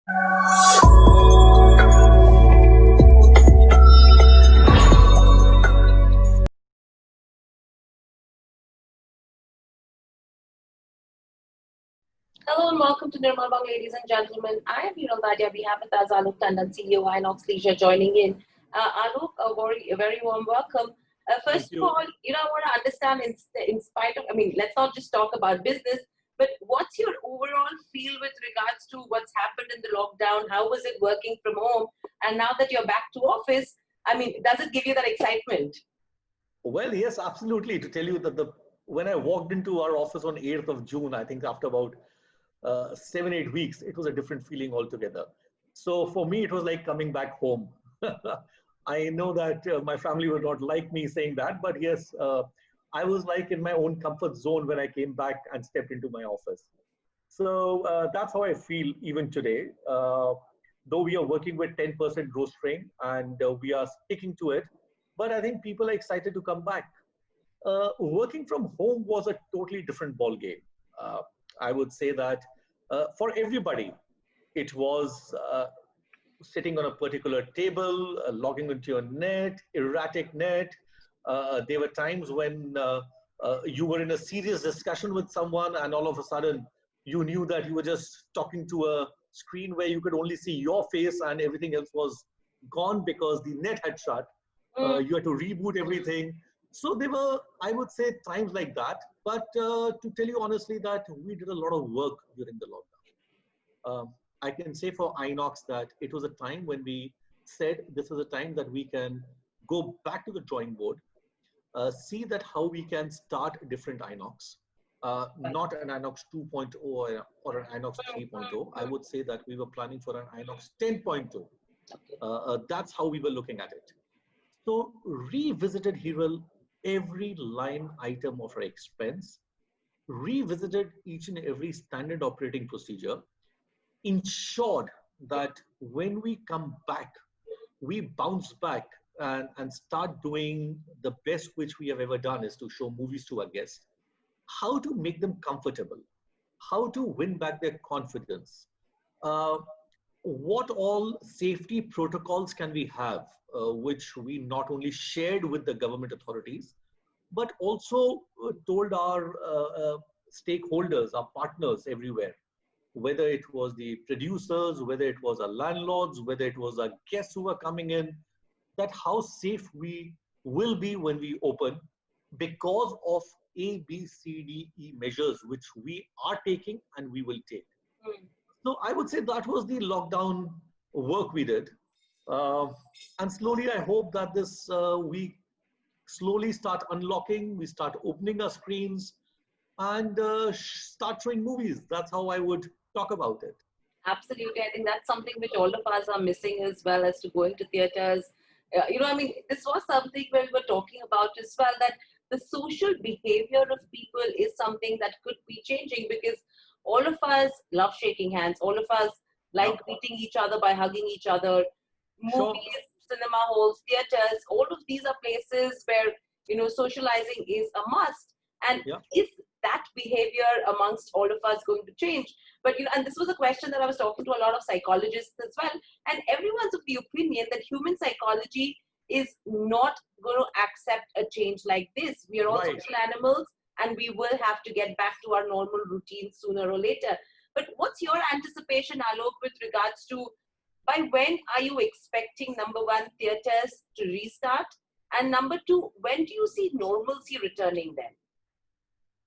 Hello and welcome to Nirmal, ladies and gentlemen. I am Hiral Dadia. We have with us Alok Tandon, CEO Inox Leisure, joining in. Alok, a very warm welcome. Thank First of you. all, I want to understand in spite of, let's not just talk about business, but what's your overall feel with regards to what's happened in the lockdown? How was it working from home? And now that you're back to office, does it give you that excitement? Well, yes, absolutely. To tell you that when I walked into our office on 8th of June, I think after about 7, 8 weeks, it was a different feeling altogether. So for me, it was like coming back home. I know that my family would not like me saying that, but yes, I was like in my own comfort zone when I came back and stepped into my office. So that's how I feel even today. Though we are working with 10% growth strain and we are sticking to it, but I think people are excited to come back. Working from home was a totally different ball game. Uh, I would say that for everybody, it was sitting on a particular table, logging into your net, erratic net. There were times when you were in a serious discussion with someone, and all of a sudden you knew that you were just talking to a screen where you could only see your face and everything else was gone because the net had shut. You had to reboot everything. So there were, I would say, times like that. But to tell you honestly, that we did a lot of work during the lockdown. I can say for Inox that it was a time when we said this is a time that we can go back to the drawing board, see that how we can start a different Inox, not an Inox 2.0 or an Inox 3.0. I would say that we were planning for an Inox 10.0. That's how we were looking at it. So revisited Hiral every line item of our expense, revisited each and every standard operating procedure, ensured that when we come back, we bounce back and start doing the best which we have ever done is to show movies to our guests, how to make them comfortable, how to win back their confidence, uh, what all safety protocols can we have, which we not only shared with the government authorities, but also told our stakeholders, our partners everywhere, whether it was the producers, whether it was our landlords, whether it was our guests who were coming in, that how safe we will be when we open because of A, B, C, D, E measures which we are taking and we will take. So I would say that was the lockdown work we did. Uh, and slowly, I hope that this we slowly start unlocking, we start opening our screens and start showing movies. That's how I would talk about it. Absolutely. I think that's something which all of us are missing as well as to going to theaters. This was something where we were talking about as well, that the social behavior of people is something that could be changing because all of us love shaking hands. All of us like Yeah, greeting each other by hugging each other. sure. Movies, cinema halls, theaters, all of these are places where, socializing is a must. And Yeah. is that behavior amongst all of us going to change? But and this was a question that I was talking to a lot of psychologists as well, and everyone's of the opinion that human psychology is not going to accept a change like this. We are all Right. social animals, and we will have to get back to our normal routine sooner or later. But what's your anticipation, Alok, with regards to by when are you expecting, number one, theaters to restart, and number two, when do you see normalcy returning then?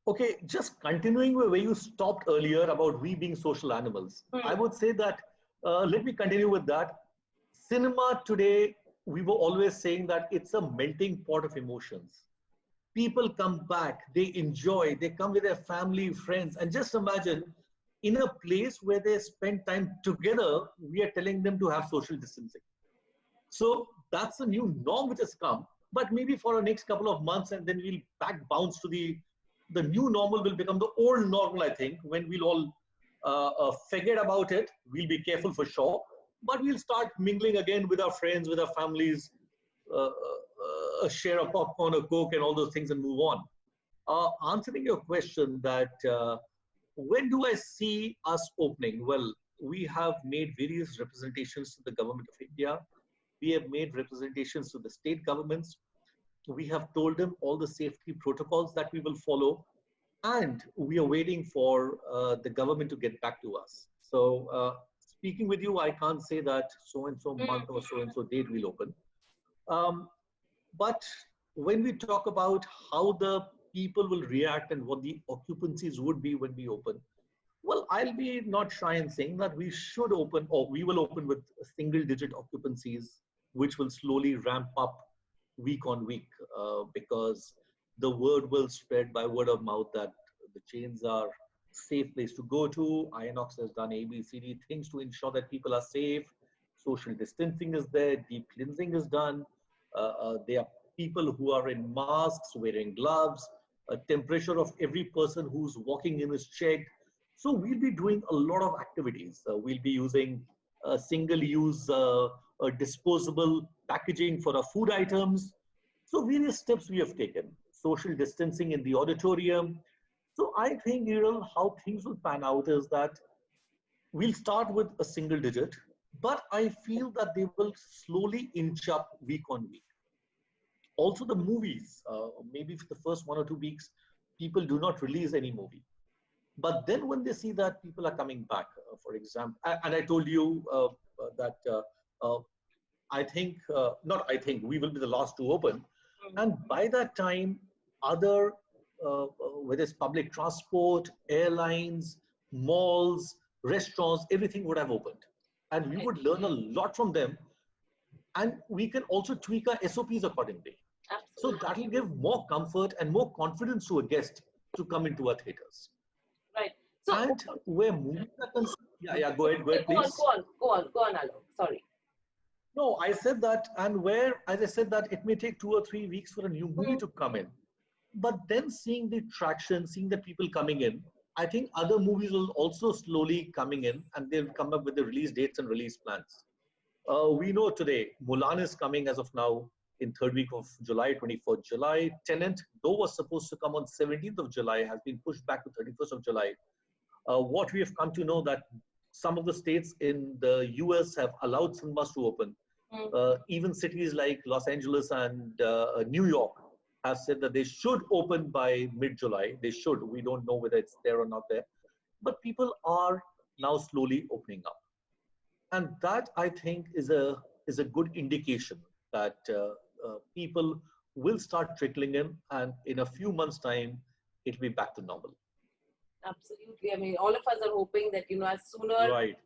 Okay, just continuing where you stopped earlier about we being social animals, I would say that let me continue with that. Cinema today, we were always saying that it's a melting pot of emotions. People come back, they enjoy, they come with their family, friends, and just imagine in a place where they spend time together, we are telling them to have social distancing. So that's a new norm which has come. But maybe for the next couple of months, and then we'll back bounce to the new normal will become the old normal. I think when we'll all forget about it, we'll be careful for sure. But we'll start mingling again with our friends, with our families, share a popcorn, a coke, and all those things, and move on. Answering your question that when do I see us opening? Well, we have made various representations to the government of India. We have made representations to the state governments. We have told them all the safety protocols that we will follow, and we are waiting for the government to get back to us. So, speaking with you, I can't say that so and so month or so and so date will open. Um, but when we talk about how the people will react and what the occupancies would be when we open, well, I'll be not shy in saying that we should open, or we will open with single digit occupancies, which will slowly ramp up week on week, because the word will spread by word of mouth that the chains are safe place to go to. Inox has done ABCD things to ensure that people are safe. Social distancing is there, deep cleansing is done. There are people who are in masks, wearing gloves. A temperature of every person who's walking in is checked. So we'll be doing a lot of activities. We'll be using single-use disposable packaging for our food items. So various steps we have taken. Social distancing in the auditorium. So I think, how things will pan out is that we'll start with a single digit, but I feel that they will slowly inch up week on week. Also, the movies, maybe for the first 1 or 2 weeks, people do not release any movie. But then when they see that people are coming back, for example, and I told you that uh, I think, not I think, we will be the last to open. And by that time, other, whether it's public transport, airlines, malls, restaurants, everything would have opened. And we would learn a lot from them. And we can also tweak our SOPs accordingly. So Absolutely. that will give more comfort and more confidence to a guest to come into our theaters. Right. So, And where movies are concerned, yeah, go ahead, go on, please. go on, go on, go on, Alok. Sorry. No, I said that, and where, as I said, that it may take 2 or 3 weeks for a new movie to come in. But then seeing the traction, seeing the people coming in, I think other movies will also slowly coming in, and they'll come up with the release dates and release plans. We know today Mulan is coming as of now in third week of July, 24th July. Tenant, though was supposed to come on 17th of July, has been pushed back to 31st of July. What we have come to know that some of the states in the US have allowed cinemas to open. Even cities like Los Angeles and New York have said that they should open by mid-July. They should. We don't know whether it's there or not there. But people are now slowly opening up. And that, I think, is a good indication that people will start trickling in, and in a few months' time, it'll be back to normal. Absolutely. I mean, all of us are hoping that, as sooner Right.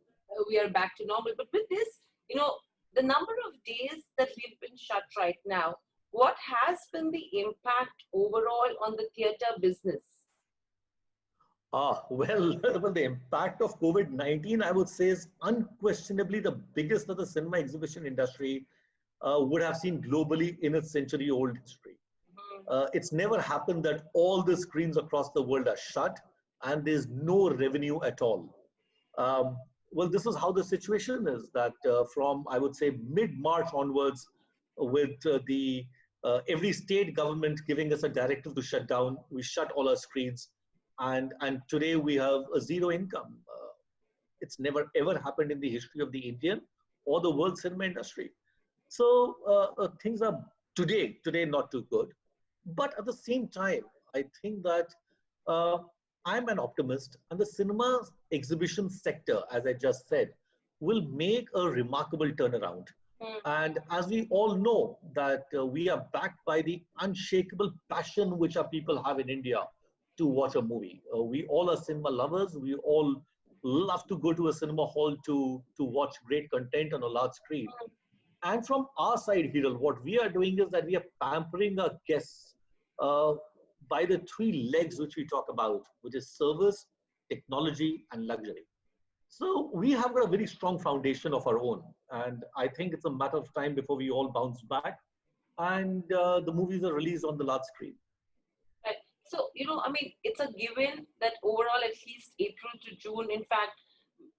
we are back to normal. But with this, the number of days that we've been shut right now, what has been the impact overall on the theater business? Well, well, the impact of COVID-19, I would say, is unquestionably the biggest that the cinema exhibition industry would have seen globally in its century-old history. It's never happened that all the screens across the world are shut and there's no revenue at all. Um, well, this is how the situation is that from, I would say, mid-March onwards, with the every state government giving us a directive to shut down, we shut all our screens, and today we have a zero income. It's never ever happened in the history of the Indian or the world cinema industry. So things are today not too good, but at the same time, I think that uh, I'm an optimist, and the cinema exhibition sector, as I just said, will make a remarkable turnaround. And as we all know, that we are backed by the unshakable passion which our people have in India to watch a movie. We all are cinema lovers. We all love to go to a cinema hall to watch great content on a large screen. And from our side, Hiral, what we are doing is that we are pampering our guests uh, by the three legs which we talk about, which is service, technology, and luxury. So we have got a very strong foundation of our own. And I think it's a matter of time before we all bounce back and the movies are released on the large screen. Right. So, I mean, it's a given that overall, at least April to June, in fact,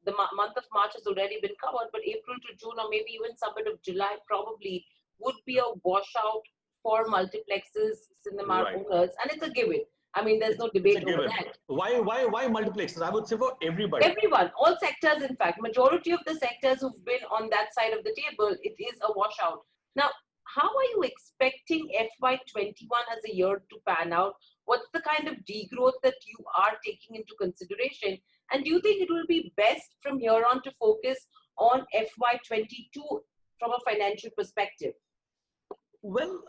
the month of March has already been covered, but April to June, or maybe even some bit of July, probably would be a washout for multiplexes, cinema Right. owners, and it's a given. I mean, there's no It's a debate over given. that. Why multiplexes? I would say for everybody. Everyone, all sectors, in fact, majority of the sectors who've been on that side of the table, it is a washout. Now, how are you expecting FY21 as a year to pan out? What's the kind of degrowth that you are taking into consideration? And do you think it will be best from here on to focus on FY22 from a financial perspective? Well,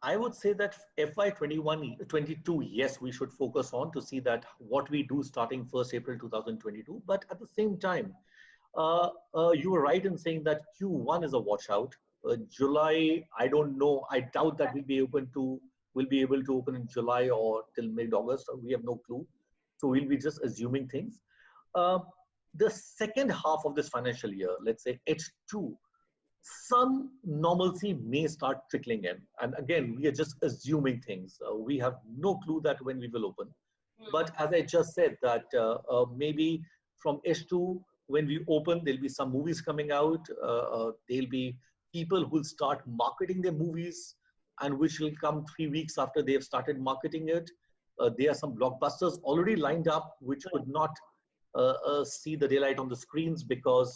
I would say that FY 22, yes, we should focus on to see that what we do starting 1st April 2022. But at the same time, you were right in saying that Q1 is a washout. July, I don't know. I doubt that we'll be able to open in July or till mid-August. We have no clue. So we'll be just assuming things. Uh, the second half of this financial year, let's say H2, some normalcy may start trickling in. And again, we are just assuming things. We have no clue that when we will open. But as I just said, that maybe from H2, when we open, there'll be some movies coming out. There'll be people who'll start marketing their movies, and which will come 3 weeks after they have started marketing it. There are some blockbusters already lined up, which could not see the daylight on the screens because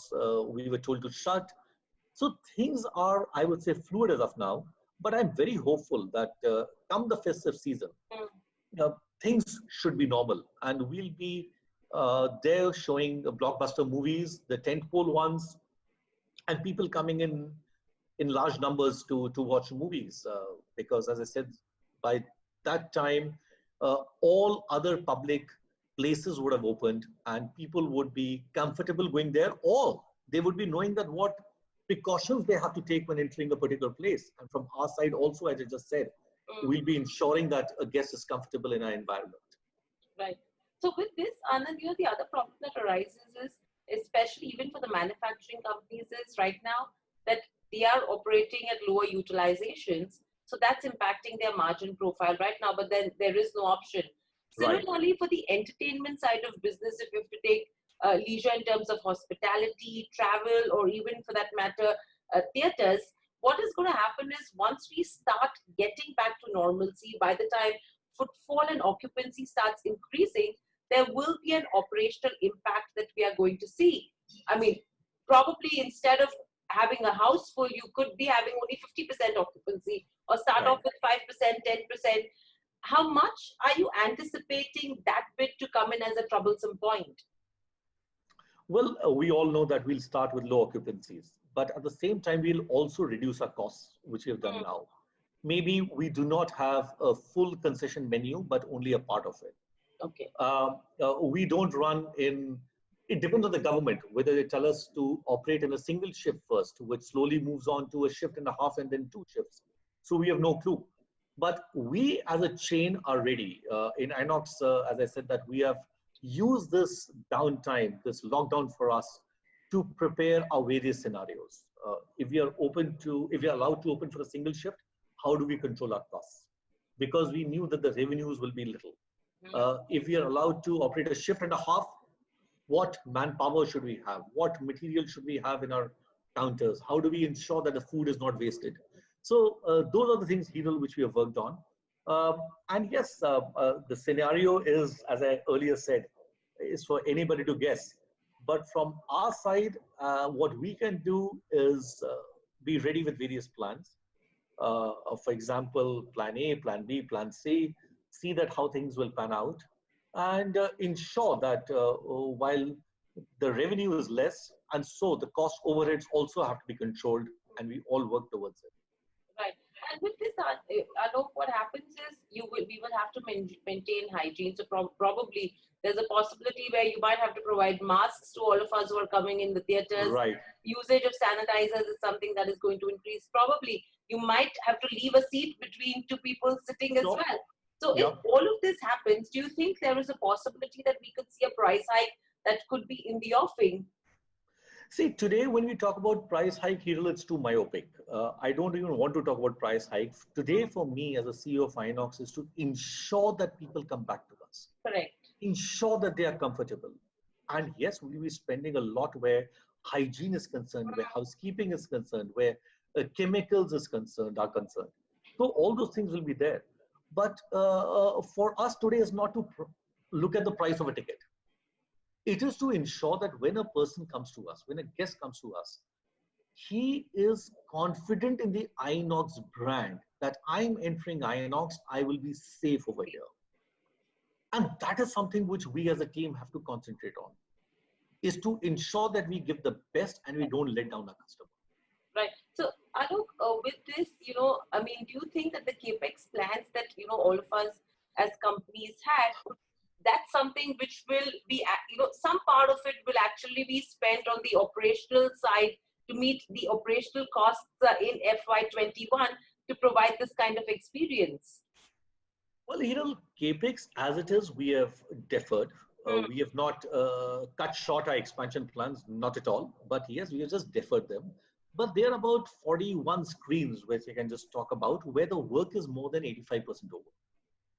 we were told to shut. So things are, I would say, fluid as of now. But I'm very hopeful that come the festive season, things should be normal, and we'll be there showing blockbuster movies, the tentpole ones, and people coming in large numbers to watch movies. Because, as I said, by that time, all other public places would have opened, and people would be comfortable going there, or they would be knowing that what precautions they have to take when entering a particular place. And from our side, also, as I just said, we'll be ensuring that a guest is comfortable in our environment. Right. So with this, Anand, the other problem that arises is, especially even for the manufacturing companies, is right now that they are operating at lower utilizations. So that's impacting their margin profile right now, but then there is no option. Right. Similarly, for the entertainment side of business, if you have to take leisure in terms of hospitality, travel, or even for that matter, theaters, what is going to happen is once we start getting back to normalcy, by the time footfall and occupancy starts increasing, there will be an operational impact that we are going to see. I mean, probably instead of having a house full, you could be having only 50% occupancy or start Right. off with 5%, 10%. How much are you anticipating that bit to come in as a troublesome point? Well, we all know that we'll start with low occupancies, but at the same time, we'll also reduce our costs, which we have done now. Maybe we do not have a full concession menu, but only a part of it. Okay. We don't run in, it depends on the government, whether they tell us to operate in a single shift first, which slowly moves on to a shift and a half and then 2 shifts. So we have no clue. But we as a chain are ready. In Inox, as I said, that we have used this downtime, this lockdown for us to prepare our various scenarios. If we are open to, if we are allowed to open for a single shift, how do we control our costs? Because we knew that the revenues will be little. If we are allowed to operate a shift and a half, what manpower should we have? What material should we have in our counters? How do we ensure that the food is not wasted? So those are the things, Hiral, which we have worked on. And yes, the scenario is, as I earlier said, is for anybody to guess. But from our side, what we can do is be ready with various plans. For example, plan A, plan B, plan C, see that how things will pan out, and ensure that while the revenue is less, and so the cost overheads also have to be controlled, and we all work towards it. Right. And with this, Alok, what happens is we will have to maintain hygiene. So probably there's a possibility where you might have to provide masks to all of us who are coming in the theaters. Right. Usage of sanitizers is something that is going to increase. Probably you might have to leave a seat between two people sitting as Sure. well. So if Yeah. all of this happens, do you think there is a possibility that we could see a price hike that could be in the offing? See, today when we talk about price hike, Hiral, it's too myopic. I don't even want to talk about price hike. Today, for me as a CEO of Inox, is to ensure that people come back to us, Correct. ensure that they are comfortable. And yes, we'll be spending a lot where hygiene is concerned, where housekeeping is concerned, where chemicals is concerned, are concerned. So all those things will be there. But for us today is not to look at the price of a ticket. It is to ensure that when a person comes to us, when a guest comes to us, he is confident in the Inox brand, that I'm entering Inox, I will be safe over here. And that is something which we as a team have to concentrate on, is to ensure that we give the best and we don't let down our customer. Right. So, Alok, with this, I mean, do you think that the capex plans that all of us as companies had, that's something which will be, some part of it will actually be spent on the operational side to meet the operational costs in FY21 to provide this kind of experience? Well, capex as it is, we have deferred. Hmm. We have not cut short our expansion plans, not at all. But yes, we have just deferred them. But there are about 41 screens which I can just talk about where the work is more than 85% over.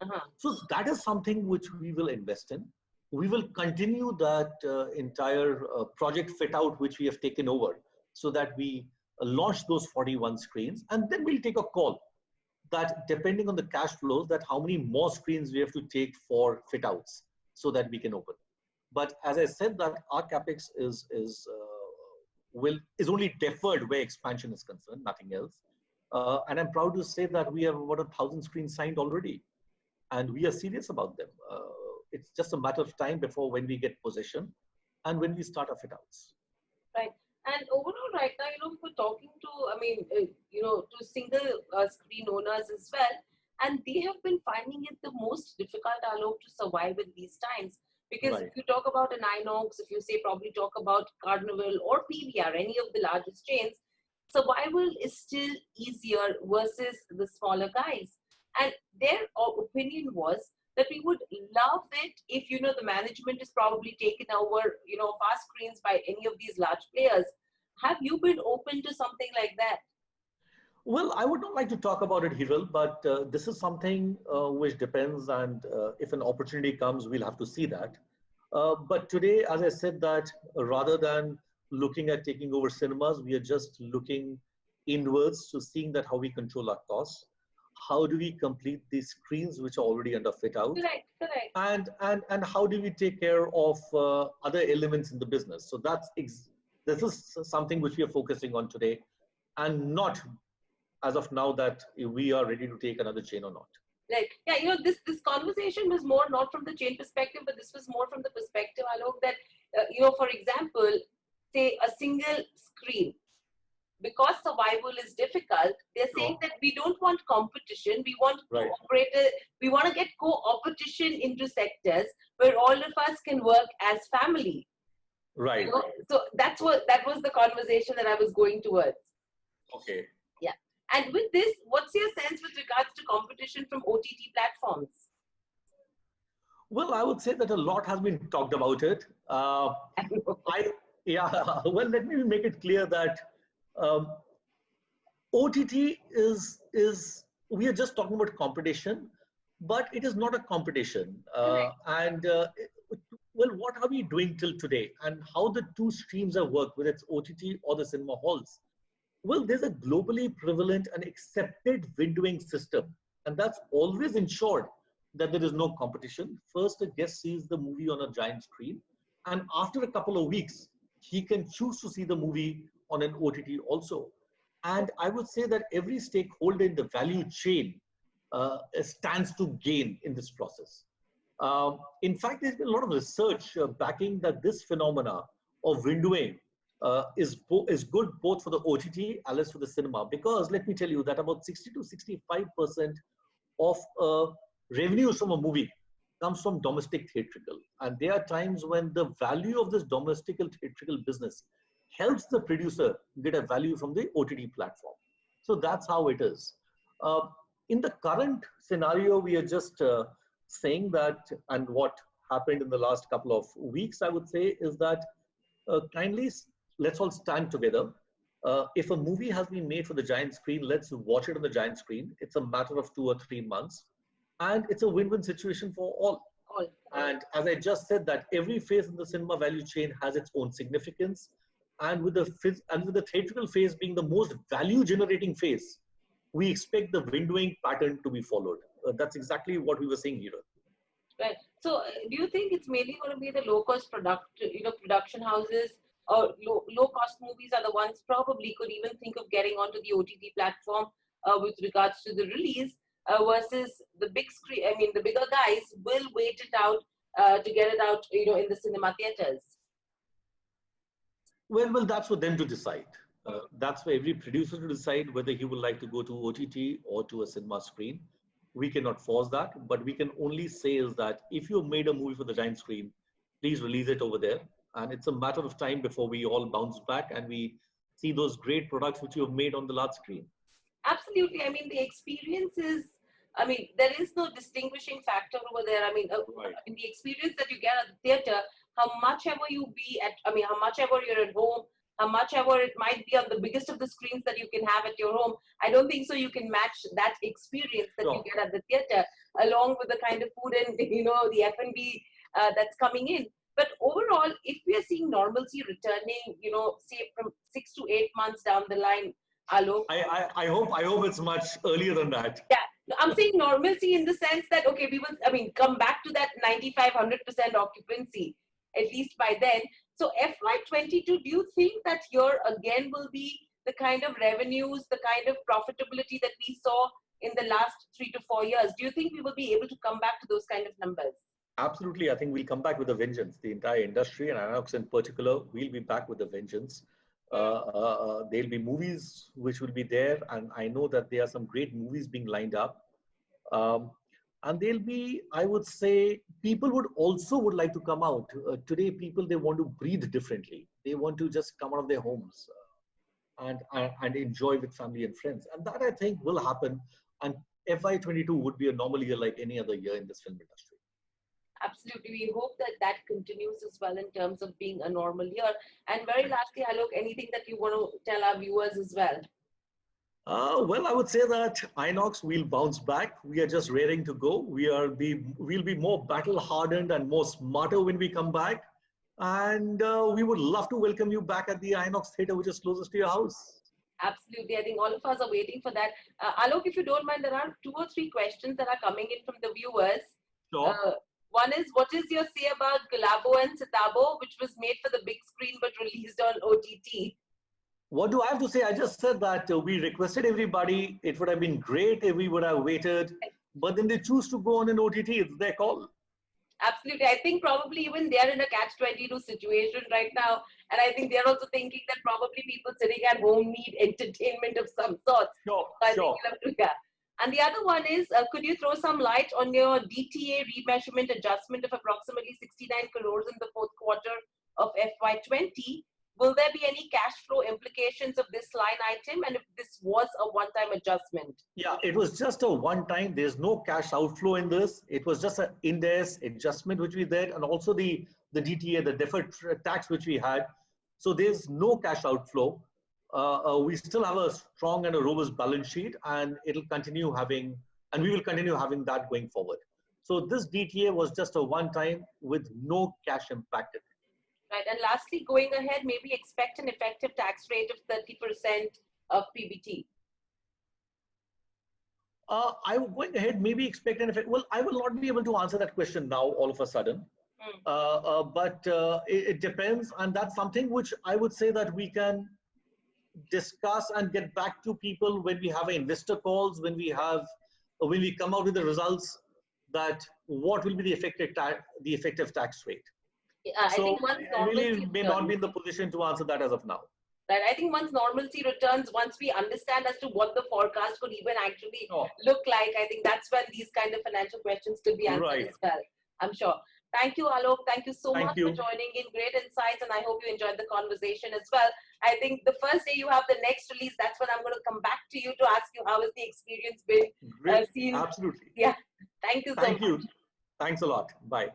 Uh-huh. So that is something which we will invest in. We will continue that entire project fit out which we have taken over so that we launch those 41 screens, and then we'll take a call that depending on the cash flows, that how many more screens we have to take for fit outs so that we can open. But as I said, that our capex is only deferred where expansion is concerned, nothing else. And I'm proud to say that we have about 1,000 screens signed already, and we are serious about them. It's just a matter of time before when we get possession and when we start our fit outs. Right. And overall, right now, we're talking to, I mean, to single screen owners as well. And they have been finding it the most difficult, Alok, to survive in these times. Because Right. if you talk about an Inox, if you say probably talk about Carnival or PVR, any of the largest chains, survival is still easier versus the smaller guys. And their opinion was that we would love it if the management is probably taken over fast screens by any of these large players. Have you been open to something like that? Well, I would not like to talk about it, Hiral, but this is something which depends, and if an opportunity comes, we'll have to see that. But today, as I said, that rather than looking at taking over cinemas, we are just looking inwards to seeing that how we control our costs, how do we complete these screens which are already under fit out, Correct, correct. and how do we take care of other elements in the business. So this is something which we are focusing on today, and not as of now that we are ready to take another chain or not. Right. Yeah, this conversation was more not from the chain perspective, but this was more from the perspective, Alok, that for example, say a single screen, because survival is difficult, they're saying Sure. that we don't want competition. We want Right. we want to get co-opetition into sectors where all of us can work as family. Right. So that was the conversation that I was going towards. Okay. Yeah. And with this, what's your sense with regards to competition from OTT platforms? Well, I would say that a lot has been talked about it. I Yeah. Well, let me make it clear that um, OTT is we are just talking about competition, but it is not a competition. And well, what are we doing till today, and how the two streams have worked, whether it's OTT or the cinema halls? Well, there's a globally prevalent and accepted windowing system, and that's always ensured that there is no competition. First, a guest sees the movie on a giant screen, and after a couple of weeks, he can choose to see the movie on an OTT also. And I would say that every stakeholder in the value chain stands to gain in this process. In fact, there's been a lot of research backing that this phenomena of windowing is good both for the OTT as well as for the cinema. Because let me tell you that about 60 to 65% of revenues from a movie comes from domestic theatrical. And there are times when the value of this domestic theatrical business helps the producer get a value from the OTT platform. So that's how it is. Uh, in the current scenario, we are just saying that, and what happened in the last couple of weeks, I would say, is that kindly let's all stand together. If a movie has been made for the giant screen, let's watch it on the giant screen. It's a matter of 2 or 3 months, and it's a win-win situation for all. All. And as I just said, that every phase in the cinema value chain has its own significance, and with the theatrical phase being the most value-generating phase, we expect the windowing pattern to be followed. that's exactly what we were saying here. Right. So, do you think it's mainly going to be the low-cost production houses or low-cost movies are the ones probably could even think of getting onto the OTT platform with regards to the release versus the big screen? I mean, the bigger guys will wait it out to get it out, in the cinema theaters. Well, that's for them to decide. That's for every producer to decide whether he would like to go to OTT or to a cinema screen. We cannot force that, but we can only say is that if you made a movie for the giant screen, please release it over there. And it's a matter of time before we all bounce back and we see those great products which you have made on the large screen. Absolutely. I mean, the experience is, I mean, there is no distinguishing factor over there. I mean, Right. in the experience that you get at the theater, how much ever you be at, I mean, how much ever you're at home, how much ever it might be on the biggest of the screens that you can have at your home, I don't think so you can match that experience that you Sure. get at the theater, along with the kind of food and, the F&B that's coming in. But overall, if we are seeing normalcy returning, say from 6 to 8 months down the line, Alok. I hope it's much earlier than that. Yeah, I'm saying normalcy in the sense that, okay, we will, I mean, come back to that 95-100% occupancy, at least by then. So FY22, do you think that here again will be the kind of revenues, the kind of profitability that we saw in the last 3 to 4 years? Do you think we will be able to come back to those kind of numbers? Absolutely. I think we'll come back with a vengeance. The entire industry and Inox in particular, we'll be back with a vengeance. There'll be movies which will be there, and I know that there are some great movies being lined up. And there'll be, I would say, people would like to come out. Today, people, they want to breathe differently. They want to just come out of their homes and enjoy with family and friends. And that I think will happen. And FY22 would be a normal year like any other year in this film industry. Absolutely. We hope that that continues as well in terms of being a normal year. And very lastly, Alok, anything that you want to tell our viewers as well? Well, I would say that Inox will bounce back. We are just raring to go. We'll be more battle hardened and more smarter when we come back. And we would love to welcome you back at the Inox Theatre, which is closest to your house. Absolutely. I think all of us are waiting for that. Alok, if you don't mind, there are 2 or 3 questions that are coming in from the viewers. Sure. One is, what is your say about Galabo and Sitabo, which was made for the big screen but released on OTT? What do I have to say? I just said that we requested everybody. It would have been great if we would have waited. But then they choose to go on an OTT. It's their call. Absolutely. I think probably even they're in a catch-22 situation right now. And I think they're also thinking that probably people sitting at home need entertainment of some sort. Sure, So I sure. think you'll have to, yeah. And the other one is, could you throw some light on your DTA remeasurement adjustment of approximately 69 crores in the fourth quarter of FY20? Will there be any cash flow implications of this line item? And if this was a one-time adjustment? Yeah, it was just a one-time. There's no cash outflow in this. It was just an index adjustment which we did, and also the DTA, the deferred tax which we had. So there's no cash outflow. We still have a strong and a robust balance sheet, and we will continue having that going forward. So this DTA was just a one-time with no cash impact. Right. And lastly, going ahead, maybe expect an effective tax rate of 30% of PBT. I'm going ahead, maybe expect an effect. Well, I will not be able to answer that question now all of a sudden. But it depends. And that's something which I would say that we can discuss and get back to people when we have investor calls, when we come out with the results, that what will be the effective tax rate. I So think once I really normalcy may not be in the position to answer that as of now. Right. I think once normalcy returns, once we understand as to what the forecast could even actually look like, I think that's when these kind of financial questions could be answered as well. I'm sure. Thank you, Alok. Thank you so much for joining in. Great insights, and I hope you enjoyed the conversation as well. I think the first day you have the next release, that's when I'm going to come back to you to ask you how has the experience been. Great. Absolutely. Yeah. Thank you so much. Thank you. Thanks a lot. Bye.